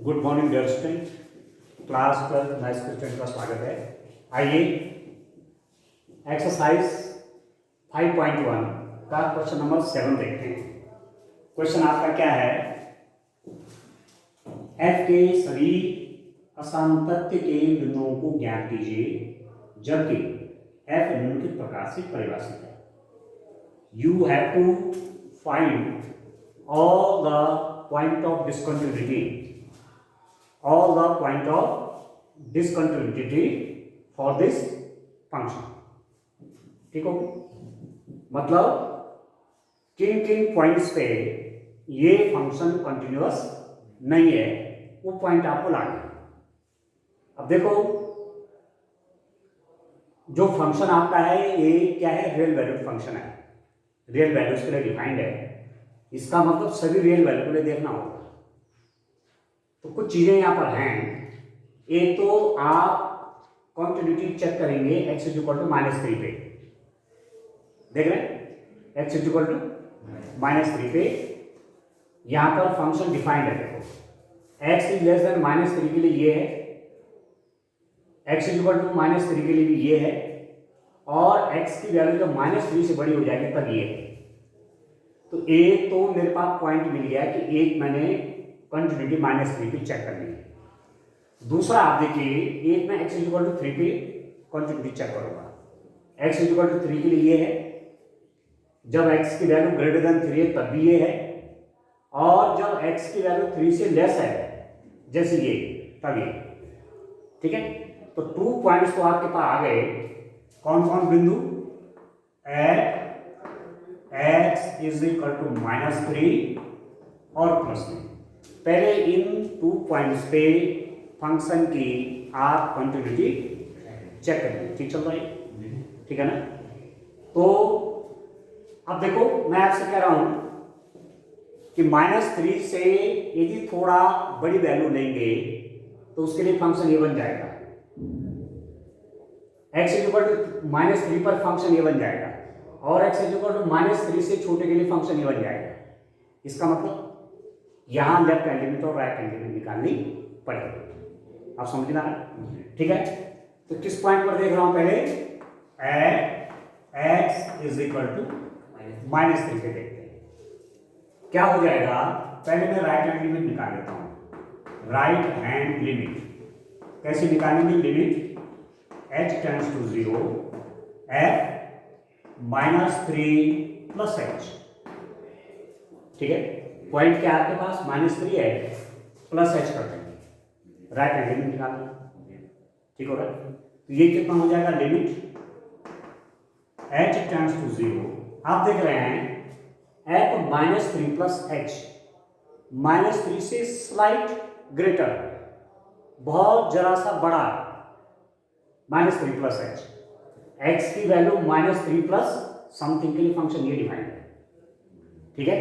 Good morning dear student, class 12 maths के student का स्वागत है। आइए एक्सरसाइज 5.1 का क्वेश्चन नंबर 7 देखते हैं। क्वेश्चन आपका क्या है, एफ के सभी असांतत्य के बिंदुओं को ज्ञात कीजिए जबकि एफ निम्नलिखित प्रकार से परिभाषित है। You have to find all the point of discontinuity for this function। ठीक हो, मतलब किन किन पॉइंट्स पे ये फंक्शन कंटिन्यूअस नहीं है वो पॉइंट आपको लाना है। अब देखो, जो फंक्शन आपका है ये क्या है, रियल वैल्यूड फंक्शन है, रियल वैल्यूज के लिए डिफाइंड है। इसका मतलब सभी रियल वैल्यू के लिए देखना होगा। तो कुछ चीजें यहां पर हैं। एक तो आप कॉन्टिन्यूटी चेक करेंगे x = -3 पे, देख रहे हैं, x = -3 पे यहां पर फंक्शन डिफाइंड है। देखो x <-3 के लिए ये है, x = -3 के लिए भी ये है, और x की वैल्यू जब -3 से बड़ी हो जाएगी तब ये है। तो एक तो मेरे पास पॉइंट मिल गया कि एक मैंने कंटिन्यूटी -3 पे चेक करनी है। दूसरा आप देखिए, एक मैं x = 3 पे कंटिन्यूटी चेक करूंगा। x = 3 के लिए ये है, जब x की वैल्यू >3 है तब भी ये है, और जब x की वैल्यू 3 से लेस है जैसे ये तब ये। ठीक है, तो 2 पॉइंट्स तो आपके पास आ गए। कौन कौन बिंदु, एट x = -3 और +3। पहले इन 2 पॉइंट्स पे फंक्शन की आप कंटिन्यूटी चेक करेंगे। ठीक चल रहा है, ठीक है ना। तो अब देखो, मैं आपसे कह रहा हूं कि -3 से यदि थोड़ा बड़ी वैल्यू लेंगे तो उसके लिए फंक्शन ये बन जाएगा, x = -3 पर फंक्शन ये बन जाएगा, और x = -3 से छोटे के लिए फंक्शन ये बन जाएगा। इसका मतलब यहां लेफ्ट हैंड लिमिट और राइट हैंड लिमिट निकालनी पड़ेगी। आप समझ ना, ठीक है। तो किस पॉइंट पर देख रहा हूं, पहले एट x = -3 पे देखते हैं क्या हो जाएगा। पहले मैं राइट हैंड लिमिट निकाल लेता हूं। राइट हैंड लिमिट कैसे निकालेंगे, limit h tends to 0 f -3 + h। ठीक है, पॉइंट क्या आपके पास -3 है, +h कर देंगे, राइट हैंड लिमिट निकालना। ठीक हो रहा है, तो ये कितना हो जाएगा, लिमिट h टेंड्स टू 0। आप देख रहे हैं f -3 + h, -3 से स्लाइट ग्रेटर, बहुत जरा सा बड़ा, -3 + h। x की वैल्यू -3 + समथिंग के लिए फंक्शन ये डिफाइन है। ठीक है,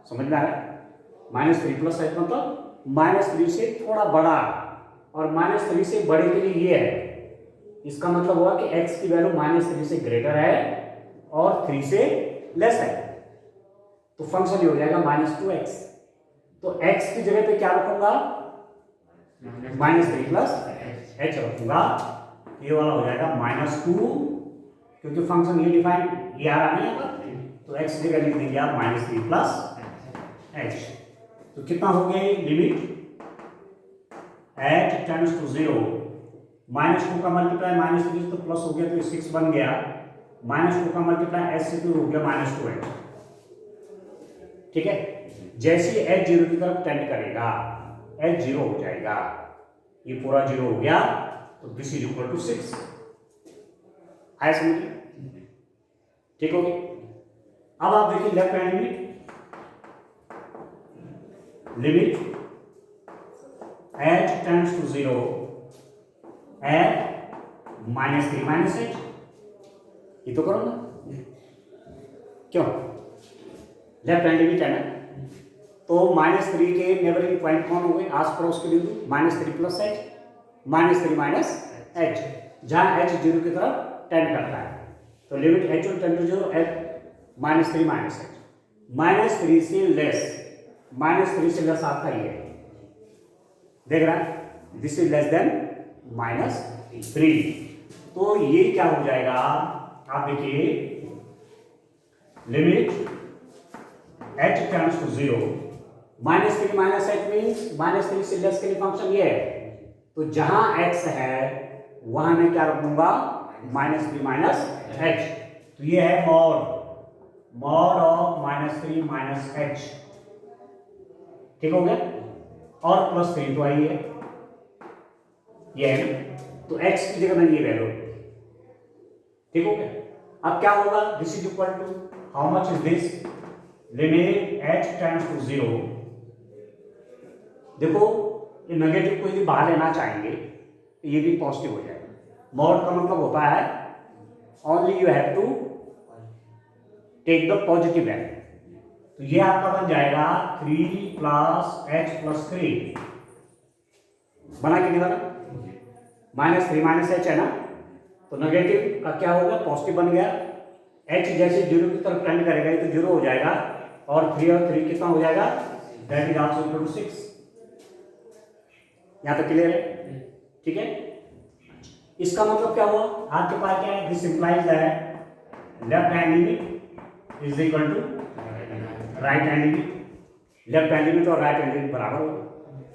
समझ में आ रहा है। -3 + h मतलब -3 से थोड़ा बड़ा, और -3 से बड़े के लिए ये है। इसका मतलब हुआ कि x की वैल्यू -3 से ग्रेटर है और 3 से लेस है, तो फंक्शन ये हो जाएगा -2x। तो x की जगह पे क्या रखूंगा, -3 + h रखूंगा। ये वाला हो जाएगा -2, क्योंकि फंक्शन ये डिफाइन ये आ रहा है ना, तो x की जगह लिख देंगे आप -3 + h। तो कितना हो गया, लिमिट h टेंड्स टू 0, -2 का मल्टीप्लाई -3 तो प्लस हो गया, तो 6 बन गया, -2 का मल्टीप्लाई h से तो हो गया -2h। ठीक है, जैसे ही h 0 की तरफ टेंड करेगा h 0 हो जाएगा, ये पूरा 0 हो गया, तो दिस = 6। आया समझ में, ठीक हो गया। अब आप देखिए left hand limit h tends to 0 f -3 - h। ये तो करो ना, क्यों, लेफ्ट हैंड लिमिट है ना, तो -3 के नेबरिंग पॉइंट कौन हो गए, आस पड़ोस के बिंदु, -3 + h, -3 - h, जहां h 0 की तरफ टेंड करता है। तो limit h tend to 0 f -3 - h। -3 से लेस, -3 से लेस आपका ये है, देख रहा है, दिस इज लेस देन -3। तो ये क्या हो जाएगा, आप देखिए limit h tends to 0, -3 minus h means -3 से लेस के लिए फंक्शन ये है, तो जहां x है वहां मैं क्या रखूंगा, -3 माइनस h, तो ये है मॉड ऑफ -3 माइनस h, ठीक हो गया, और +3 तो आई है, ये है ना, तो x की जगह मैंने ये वैल्यू, ठीक हो गया। अब क्या होगा, this is equal to how much is this, limit h tends to 0, देखो ये नेगेटिव को यदि बाहर लेना चाहेंगे तो ये भी पॉजिटिव हो जाएगा। मॉड का मतलब होता है only you have to take the positive value, तो ये आपका बन जाएगा 3 + h + 3, बना कि नहीं बना, -3 माइनस h है ना, तो नेगेटिव का क्या होगा, पॉजिटिव बन गया, h जैसे 0 की तरफ टेंड करेगा ये तो 0 हो जाएगा, और 3 और 3 कितना हो जाएगा, that is also equal to 6। यहां तक क्लियर है, ठीक है। इसका मतलब क्या हुआ, आपके पास क्या है, this implies that left hand limit is equal to right hand limit, left hand limit और राइट हैंड लिमिट बराबर हो,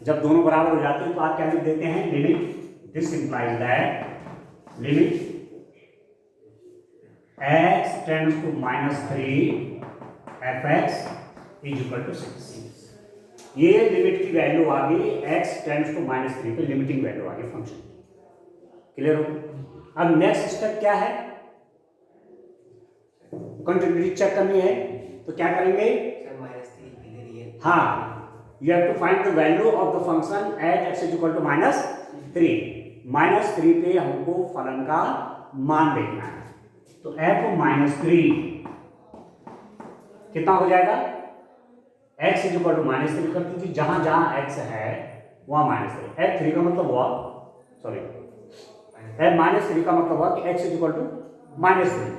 जब दोनों बराबर हो जाते हैं तो आप क्या लिख देते हैं, limit, this implies that limit x tends to -3 fx is equal to 6, ये लिमिट की वैल्यू आ गई, x टेंड्स टू -3 पे लिमिटिंग वैल्यू आ गई फंक्शन, क्लियर हो। अब नेक्स्ट स्टेप क्या है, कंटिन्यूटी चेक करनी है, तो क्या करेंगे, हाँ, you have to find the value of the function at x is equal to -3, -3 पे हमको फलन का मान देखना है, तो f -3 कितना हो जाएगा, x इज इक्वल टू -3 कर दीजिए, जहां जहां x है वहां -3, f3 का मतलब हुआ, सॉरी -3 का मतलब हुआ कि x इज इक्वल टू -3,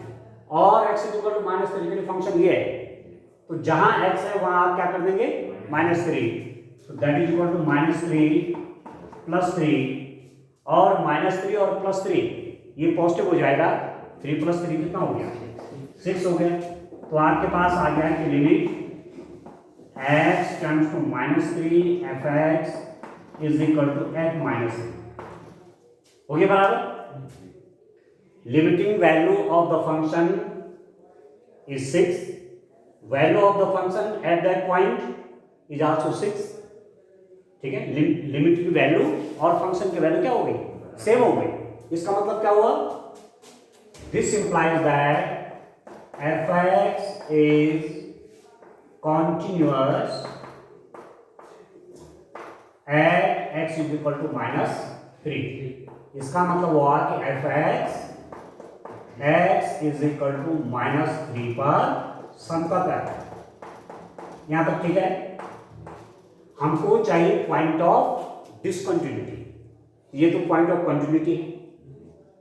और x इज इक्वल टू -3 के लिए फंक्शन ये है, तो जहां x है वहां आप क्या कर देंगे, -3, तो दैट इज इक्वल टू -3 + 3, और -3 और +3 ये पॉजिटिव हो जाएगा, 3 + 3 कितना हो गया, 6 हो गया, तो आपके पास आ गया कि limit x tends to -3 fx is equal to f -3, हो गया बराबर। Limiting value of the function is 6, value of the function at that point is also 6, ठीक है, लिमिट की वैल्यू और फंक्शन की वैल्यू क्या हो गई, सेम हो गई, इसका मतलब क्या हुआ, this implies that fx is continuous at x is equal to -3, इसका मतलब हुआ कि fx x is equal to -3 पर संतत है, यहां तक ठीक है। हमको चाहिए पॉइंट ऑफ डिसकंटिन्यूटी, ये तो पॉइंट ऑफ कंटिन्यूटी है,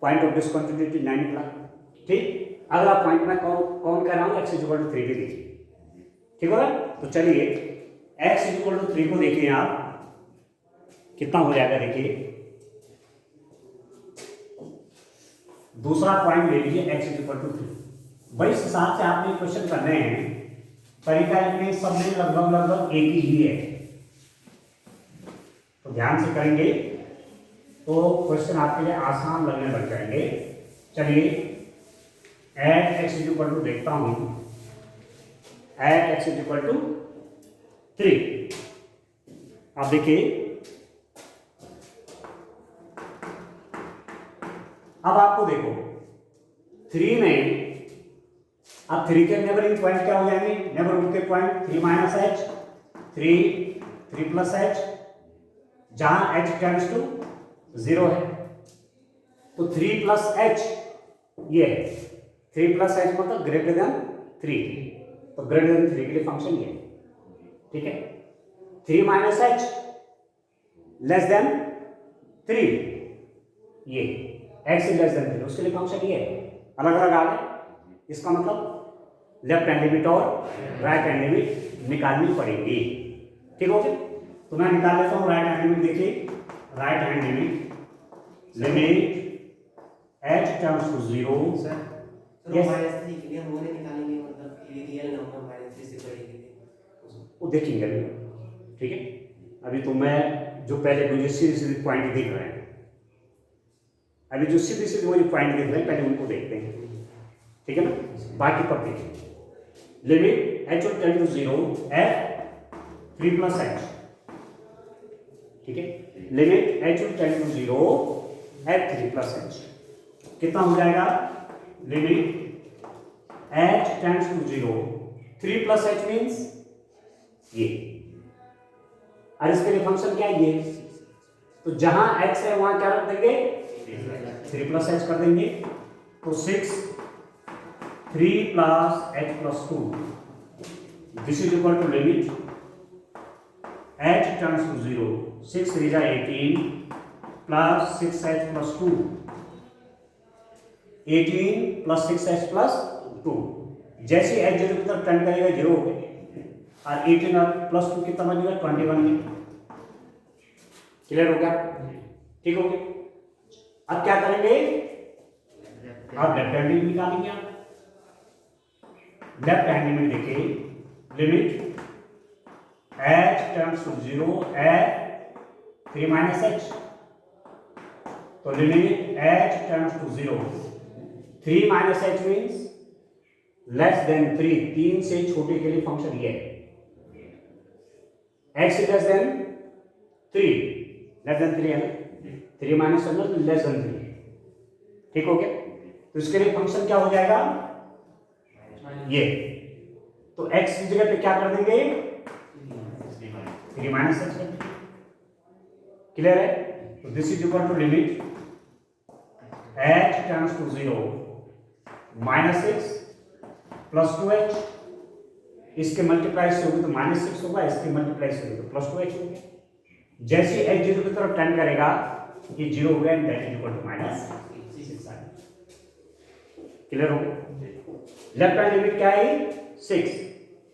पॉइंट ऑफ डिसकंटिन्यूटी 9 निकला, ठीक। अगला पॉइंट मैं कौन कह रहा हूं, x इक्वल टू 3 पे देखिए, ठीक होगा, तो चलिए x इक्वल टू 3 को देखिए आप कितना हो जाएगा, देखिए दूसरा पॉइंट ले लीजिए x इक्वल टू 3, भाई इस हिसाब से आपने क्वेश्चन करने हैं, तरीका इनमें सब में लगभग एक ही है, तो ध्यान से करेंगे तो क्वेश्चन आपके लिए आसान लगने लग जाएंगे। चलिए एट x इक्वल टू देखता हूं, एट x इक्वल टू 3, आप देखिए अब आपको देखो 3 में, अब 3 के नेबरिंग पॉइंट क्या हो जाएंगे, नेबरहुड के पॉइंट 3 -h, 3 + h, जहां h टेंड्स टू 0 है, तो 3 + h ये है, 3 + h मतलब ग्रेटर देन 3, तो ग्रेटर देन 3 के लिए फंक्शन ये है, ठीक है। 3 -h लेस देन 3, ये x लेस देन 3 उसके लिए फंक्शन ये है, अलग अलग आ गए, इसका मतलब लेफ्ट हैंड लिमिट और राइट हैंड लिमिट निकालनी पड़ेगी, ठीक हो गया। तो मैं निकाल लेता हूँ राइट हैंड लिमिट। देखिए right hand limit h tends to 0। Sir Yes. -3 के लिए हम वो नहीं निकालेंगे, मतलब कि रियल नंबर -3 से बड़ी के लिए वो देखेंगे अभी, ठीक है। अभी तो मैं जो पहले मुझे सीधे सीधे पॉइंट दिख रहे हैं, अभी जो सीधे सीधे मुझे पॉइंट दिख रहे हैं पहले उनको देखते हैं, ठीक है ना। बाकी पर देखेंगे। Limit h will tend to 0 f 3 plus h, ठीक है। Limit h will tend to 0 f 3 plus h कितना हो जाएगा? Limit h tends to 0 3 plus h means ये, और इसके लिए फंक्शन क्या है ये, तो जहां x है वहां क्या रख देंगे? 3 plus h कर देंगे। तो 6 3 plus h plus 2, this is equal to limit h tends to 0 6 3 जा 18 plus 6h plus 2, 18 plus 6h plus 2। जैसे h 0 की तरफ टर्न करेगा 0 हो गए, और 18 और प्लस 2 कितना बन गया? 21 बन गया। क्लियर हो गया? ठीक हो गया। अब क्या करेंगे? आप लेफ्ट हैंड लिमिट निकालेंगे। आप लेफ्ट हैंड लिमिट देखिए, limit h tends to 0 f 3 minus h, तो limit h tends to 0 3 minus h means less than 3, 3 से छोटे के लिए फंक्शन ये है। x less than 3, less than 3 है ना, 3 माइनस लेस देन 3, ठीक हो गया। तो इसके लिए फंक्शन क्या हो जाएगा? ये, तो x की जगह पे क्या कर देंगे? 3 माइनस h कर देंगे। क्लियर है? तो this is equal to limit h tends to 0 -6 plus 2h, इसके मल्टीप्लाई से होगी तो -6 होगा, इसके मल्टीप्लाई से होगी तो प्लस 2h होगा। जैसे h 0 की तरफ टर्न करेगा ये 0 हो गया, and that is equal to -6। Clear हो गया। लेफ्ट हैंड लिमिट क्या है? 6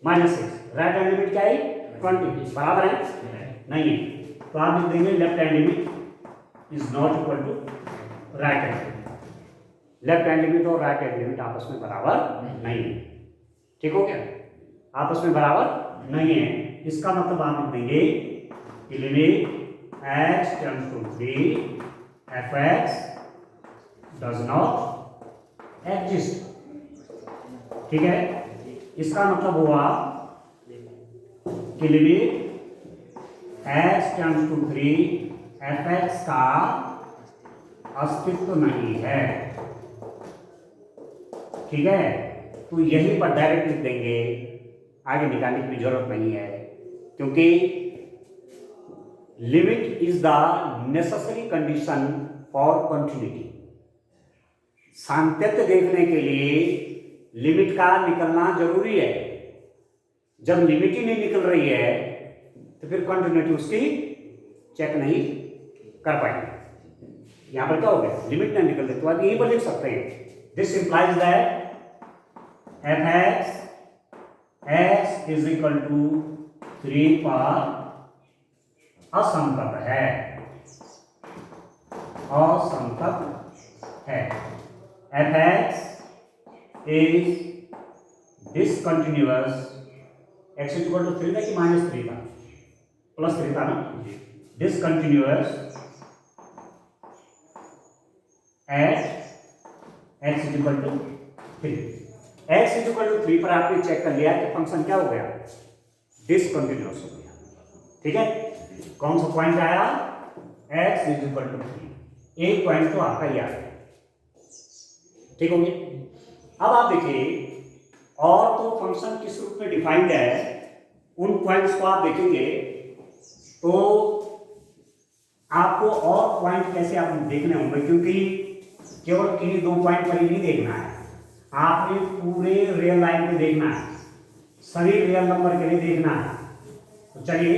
-6। राइट हैंड लिमिट क्या है? 20। बराबर है? नहीं है। तो आप लिख देंगे left hand limit is not equal to right hand limit. Left hand limit और राइट हैंड लिमिट आपस में बराबर नहीं है, ठीक हो गया। आपस में बराबर नहीं है, इसका मतलब आप लिख देंगे कि limit h tends to 3 fx does not exist, ठीक है। इसका मतलब हुआ कि limit h tends to 3 fx का अस्तित्व नहीं है, ठीक है। तो यहीं पर डायरेक्ट लिख देंगे, आगे निकालने की जरूरत नहीं है, क्योंकि limit is the necessary condition for continuity. सातत्य देखने के लिए लिमिट का निकलना जरूरी है। जब लिमिट ही नहीं निकल रही है तो फिर कंटिन्यूटी उसकी चेक नहीं कर पाएंगे। यहां पर क्या हो गया? लिमिट नहीं निकल रही, तो आप यहीं पर लिख सकते हैं this implies that fx x is equal to 3 पर असंतत है, असंतत है। fx is discontinuous, x is equal to 3 था कि -3 था? +3 था ना। Discontinuous at x is equal to 3। x is equal to 3 पर आपने चेक कर लिया कि फंक्शन क्या हो गया? डिसकंटिन्यूअस हो गया, ठीक है। कौन सा पॉइंट आया? x is equal to 3। एक पॉइंट तो आपका ही आ गया, ठीक हो गया। अब आप देखिए और तो फंक्शन किस रूप में डिफाइंड है, उन पॉइंट्स को आप देखेंगे तो आपको और पॉइंट कैसे आप देखने होंगे, क्योंकि केवल किन्हीं 2 पॉइंट पर ही नहीं देखना है, आपने पूरे रियल लाइन को देखना है, सभी रियल नंबर के लिए देखना है। तो चलिए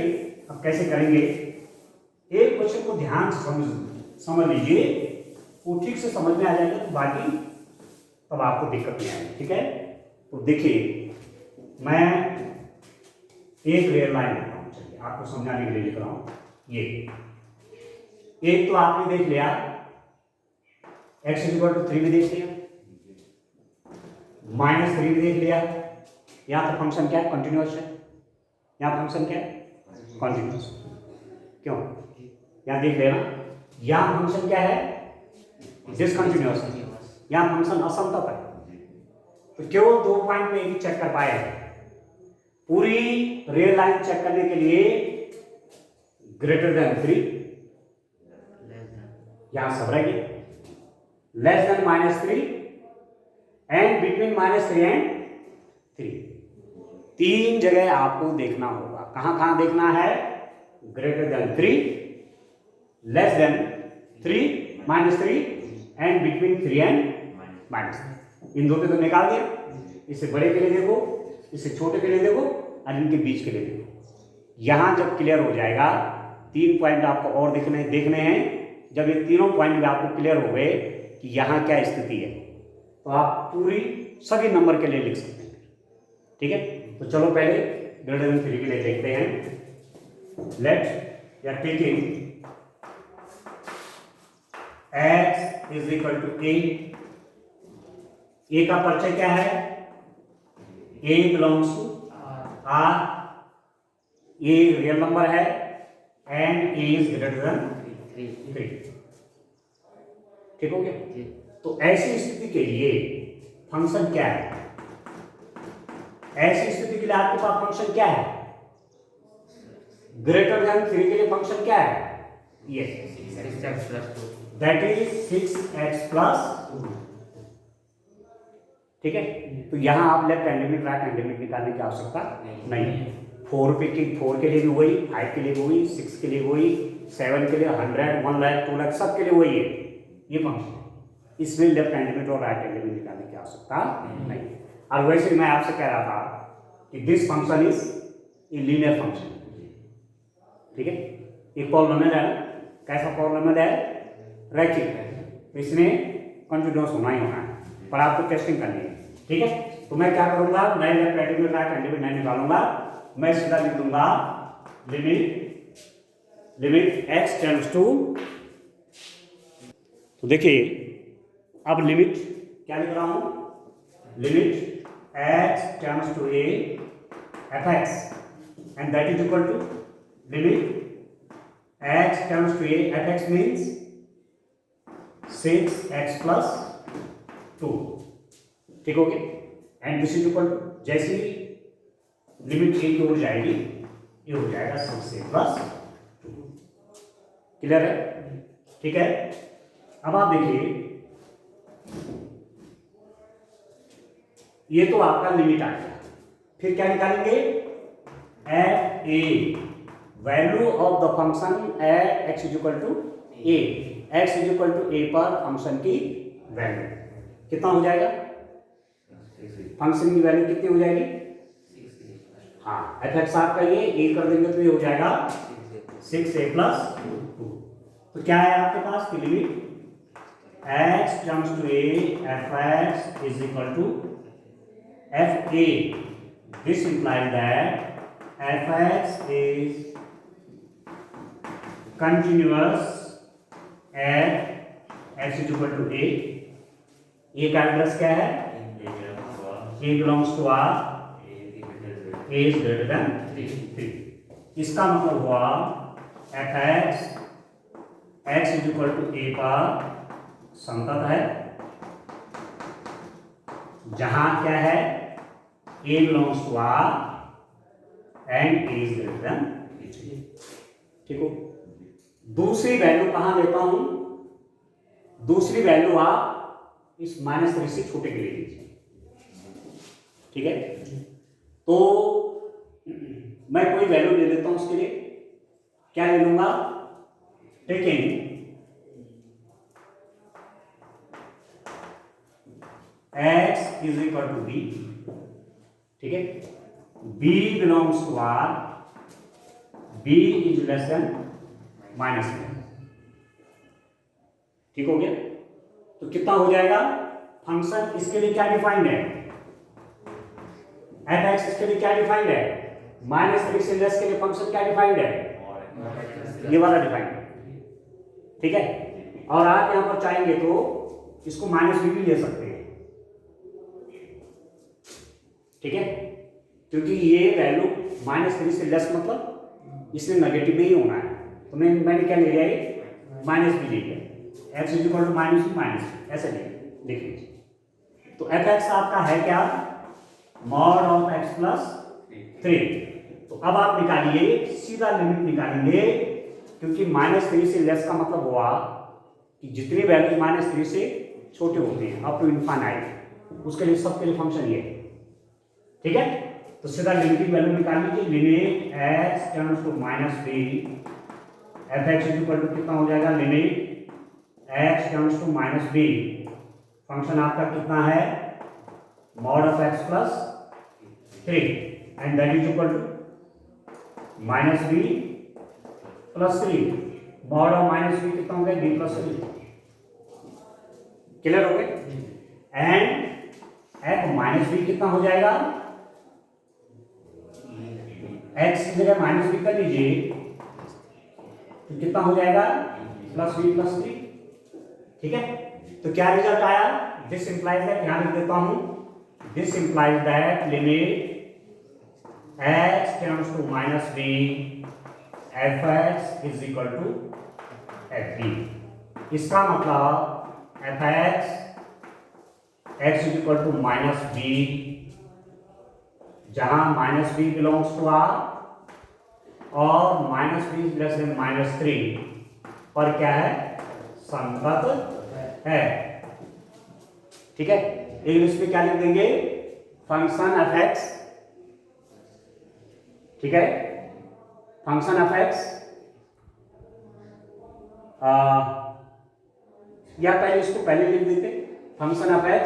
अब कैसे करेंगे, एक क्वेश्चन को ध्यान से समझ लीजिए, वो ठीक से समझ में आ जाएगा तो बाकी तब आपको दिक्कत नहीं आएगी, ठीक है। तो देखिए मैं एक रियल लाइन लेता हूँ, चलिए आपको समझाने के लिए लिख रहा हूं। ये एक तो आपने देख लिया, x इक्वल टू 3 भी देख लिया, -3 भी देख लिया। यहाँ तो फंक्शन क्या है, कंटिन्यूअस है। यहाँ फंक्शन क्या है, कंटिन्यूअस। क्यों, यहाँ देख लेना, यहाँ फंक्शन क्या है, डिसकंटिन्यूअस है, यहाँ फंक्शन असंतत है। तो केवल 2 पॉइंट में ही चेक कर पाए। पूरी रियल लाइन चेक करने के लिए ग्रेटर देन 3, यहां सब रहेगी, less than -3 and between -3 and 3। 3 जगह आपको देखना होगा। कहां कहां देखना है, greater than 3, less than 3, -3 and between 3 and -3। इन दो पे तो निकाल दिया, इससे बड़े के लिए देखो, इससे छोटे के लिए देखो, और इनके बीच के लिए देखो। यहां जब क्लियर हो जाएगा, 3 पॉइंट आपको और देखने हैं। जब ये तीनों पॉइंट भी आपको क्लियर हो गए कि यहाँ क्या स्थिति है, तो आप पूरी सभी नंबर के लिए लिख सकते हैं। ठीक है, तो चलो पहले ग्रेटर देन 3 के लिए देखते हैं। लेट या taking x is equal to a का परिचय क्या है, a belongs to R, a real number है and a is greater than 3। ठीक हो गया। तो ऐसी स्थिति के लिए फंक्शन क्या है, ऐसी स्थिति के लिए आपके पास फंक्शन क्या है, ग्रेटर देन 3 के लिए फंक्शन क्या है, ये दैट इज 6x प्लस 2। ठीक है, तो यहां आप left hand limit right hand limit निकालने की आवश्यकता नहीं है। 4 के लिए भी वही, 5 के लिए भी वही, 6 के लिए वही, 7 के लिए 100, 1 लाख 2 लाख सब के लिए वही है ये फंक्शन। इसमें लेफ्ट हैंड लिमिट और राइट हैंड लिमिट निकालने की आवश्यकता नहीं। और वैसे मैं आपसे कह रहा था कि this function is a linear function. ठीक है, एक पॉलिनोमियल है, कैसा पॉलिनोमियल है, रैखिक है, तो इसमें कंटिन्यूअस होना ही होना है, पर आपको टेस्टिंग करनी है। ठीक है, तो मैं क्या करूंगा, मैं left hand limit right hand limit नहीं निकालूंगा, मैं सीधा लिख दूंगा लिमिट x टेंड्स टू। तो देखिए अब लिमिट क्या लिख रहा हूं, limit x tends to a fx and that is equal to limit x tends to a fx means 6x plus 2। ठीक हो गया, and this is equal to, जैसे ही लिमिट a की ओर जाएगी ये हो जाएगा 6a प्लस 2। क्लियर है, ठीक है। अब आप देखिए, ये तो आपका लिमिट आ गया, फिर क्या निकालेंगे, f a value of the function at x is equal to a, x is equal to a पर फंक्शन की वैल्यू कितना हो जाएगा, फंक्शन की वैल्यू कितनी हो जाएगी, हाँ एफ एक्स आपका ये ए कर देंगे तो ये हो जाएगा 6a प्लस 2। तो क्या है आपके पास की limit x comes to a fx is equal to fa. This implies that fx is continuous at x is equal to a. a का एड्रेस क्या है, a belongs to r, a is greater than 3। इसका मतलब हुआ fx x is equal to a पर संतत है, जहां क्या है, a belongs to r and a is greater than 3। ठीक हो, दूसरी वैल्यू कहां लेता हूं, दूसरी वैल्यू आप इस -3 से छोटे के लिए लीजिए। ठीक है, तो मैं कोई वैल्यू ले लेता हूं, उसके लिए क्या ले लूंगा, taking x is equal to b। ठीक है, b belongs to r, b is less than -1। ठीक हो गया, तो कितना हो जाएगा, फंक्शन इसके लिए क्या डिफाइंड है, एफ एक्स इसके लिए क्या डिफाइंड है, -3 से लेस के लिए फंक्शन क्या डिफाइंड है, ये वाला डिफाइंड है, ठीक है। और आप यहां पर चाहेंगे तो इसको -b भी ले सकते हैं, ठीक है, क्योंकि ये वैल्यू -3 से लेस मतलब इसने नेगेटिव में ही होना है, तो मैंने क्या ले लिया, ये -b ले लिया, x इक्वल टू -b ऐसे लिख लीजिए। तो f(x) आपका है क्या, मॉड ऑफ x प्लस 3। तो अब आप निकालिए, सीधा लिमिट निकालेंगे, क्योंकि -3 से लेस का मतलब हुआ कि जितनी वैल्यू -3 से छोटे होते हैं अप टू इनफाइनाइट, उसके लिए सबके लिए फंक्शन ये है, ठीक है। तो सीधा लिमिटिंग वैल्यू निकाल लीजिए, limit x tends to -b, f(x) equal to कितना हो जाएगा, limit x tends to -b, function आपका कितना है, mod of x plus 3, and that is equal to -b plus 3, mod of -b कितना हो गया, b प्लस 3, क्लियर हो गए। एंड f -b कितना हो जाएगा, x की जगह -b कर लीजिए, तो कितना हो जाएगा, +b प्लस 3, ठीक है। तो क्या रिजल्ट आया, दिस इंप्लाइज दैट, यहां लिख देता हूं, this implies that limit x tends to -b, f(x) is equal to fb। इसका मतलब f(x) x is equal to -b, जहां -b बिलोंग्स टू r और -b इज लेस देन -3 पर क्या है, संगत है, ठीक है। इंग्लिश में क्या लिख देंगे, फंक्शन f(x), ठीक है, फंक्शन f(x) या पहले इसको पहले लिख देते, function f(x)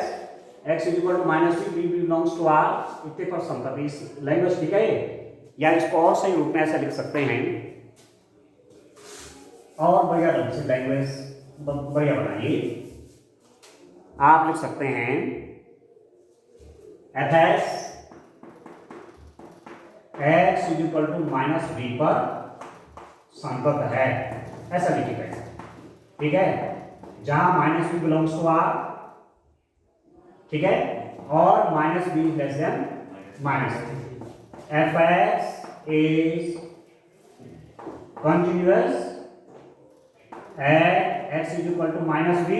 x is equal to -b, b belongs to r, इतने पर समता इस लैंग्वेज, ठीक है। या इसको और सही रूप में ऐसा लिख सकते हैं, और बढ़िया ढंग से लैंग्वेज बढ़िया बनाइए, आप लिख सकते हैं f(x) x is equal to -b पर संगत है, ऐसा लिखिएगा, ठीक है, जहां -b बिलोंग्स टू r, ठीक है, और -b is less than -3, f(x) is continuous at x is equal to -b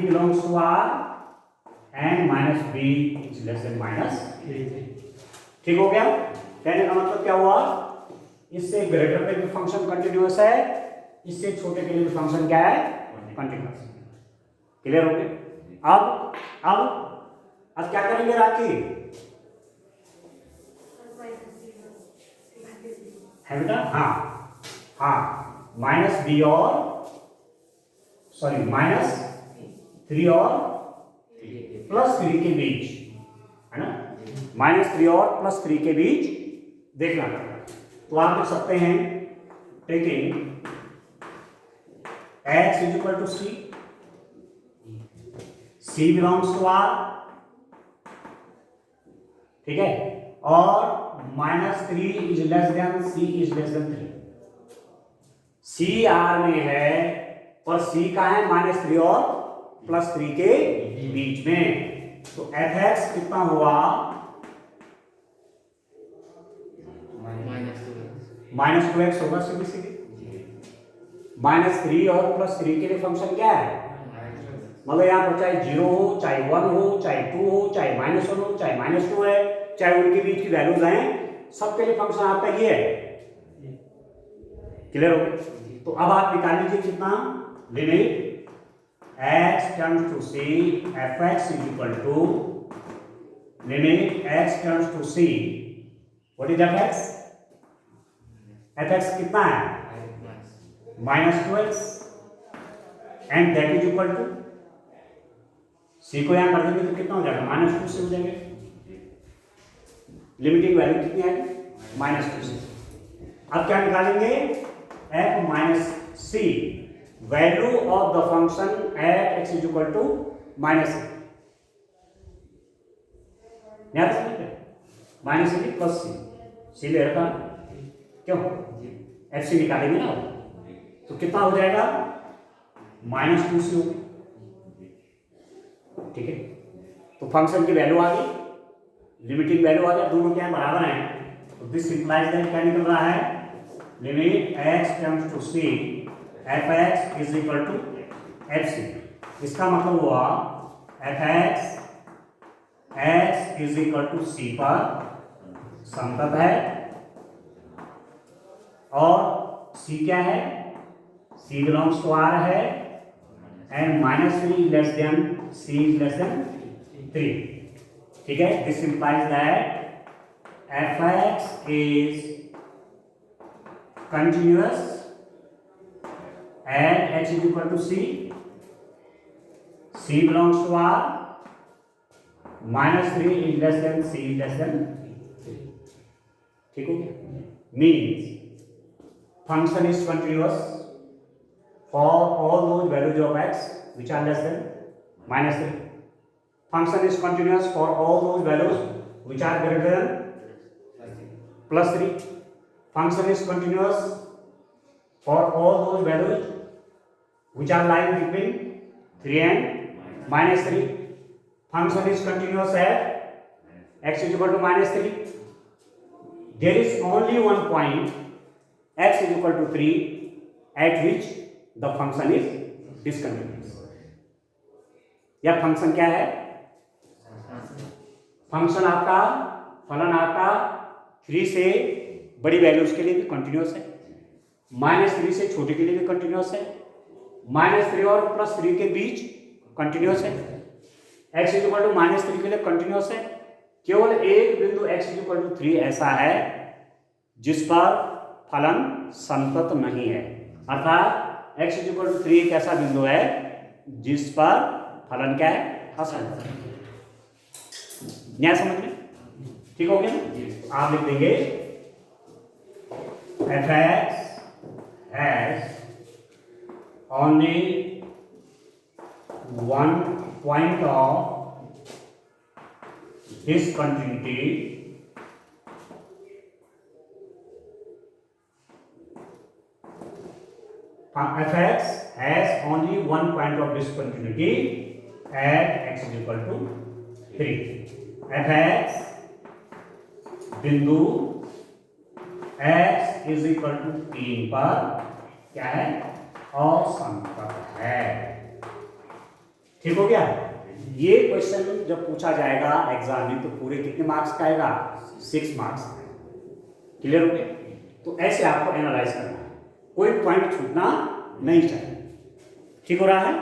belongs to r and -b is less than -3, ठीक हो गया। कहने का मतलब क्या हुआ, इससे ग्रेटर पे भी फंक्शन कंटिन्यूअस है, इससे छोटे के लिए भी फंक्शन क्या है, कंटिन्यूअस, क्लियर हो गया। अब क्या करेंगे राखी, है बेटा, हाँ -b और -3 और +3 के बीच, है ना, -3 और +3 के बीच देखना पड़ेगा। तो आप लिख सकते हैं, taking x is equal to c belongs to r, ठीक है, और -3 is less than c is less than 3, c r में है पर c का है -3 और +3 के बीच में, तो f(x) कितना हुआ, -2x होगा, सीधी -3 और +3 के लिए फंक्शन क्या है, मतलब यहाँ पर चाहे 0 हो, चाहे 1 हो, चाहे 2 हो, चाहे -1 हो, चाहे -2 है, चाहे उनके बीच की वैल्यूज हैं, सबके लिए फंक्शन आपका ये है, क्लियर हो गया। तो अब आप निकाल लीजिए कितना, limit x tends to c, f(x) is equal to limit x tends to c, what is f(x)? f(x) कितना है, -2x, and that is equal to c को यहां कर देंगे तो कितना हो जाएगा, -2 से हो जाएगा, लिमिटिंग वैल्यू कितनी आएगी, -2 से। अब क्या निकालेंगे, f minus c, value of the function at x is equal to -a, minus c plus c, c ले रखा क्यों, एफ सी निकालेंगे ना, तो कितना हो जाएगा -2c, ठीक है। तो फंक्शन की वैल्यू आ गई, लिमिटिंग वैल्यू आ गया, दोनों क्या बराबर हैं, तो दिस इंप्लाइज दैट क्या निकल रहा है, limit x tends to c f x is equal to f c. इसका मतलब हुआ f x is equal to c पर समतल है, और c क्या है, c बिलोंग्स टू r है, and -3 less than c is less than 3, ठीक है। This implies that f x is continuous at h is equal to c, c belongs to r, -3 is less than c is less than 3, ठीक हो गया। Means function is continuous for all those values of x which are less than -3, function is continuous for all those values which are greater than +3, function is continuous for all those values which are lying between 3 and -3, function is continuous at x is equal to -3. There is only one point x is equal to 3 at which the function is discontinuous. यह function क्या है, function आपका, फलन आपका 3 से बड़ी values के लिए भी कंटिन्यूअस है, -3 से छोटे के लिए भी कंटिन्यूअस है, -3 और +3 के बीच कंटिन्यूअस है, x इज इक्वल टू -3 के लिए कंटिन्यूअस है। केवल एक बिंदु x इज इक्वल टू 3 ऐसा है जिस पर फलन संतत नहीं है, अर्थात x इज इक्वल टू 3 एक ऐसा बिंदु है जिस पर फलन क्या है, असंतत। न्याय समझ में ठीक हो गया ना। आप लिख देंगे F x has only one point of discontinuity f(x) has only one point of discontinuity at x is equal to 3. f(x) बिंदु x is equal to 3 पर क्या है, असंतत है, ठीक हो गया। ये क्वेश्चन जब पूछा जाएगा एग्जाम में तो पूरे कितने मार्क्स का आएगा, 6 मार्क्स का, क्लियर हो गया। तो ऐसे आपको एनालाइज करना है, कोई पॉइंट छूटना नहीं चाहिए, ठीक हो रहा है।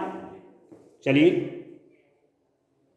चलिए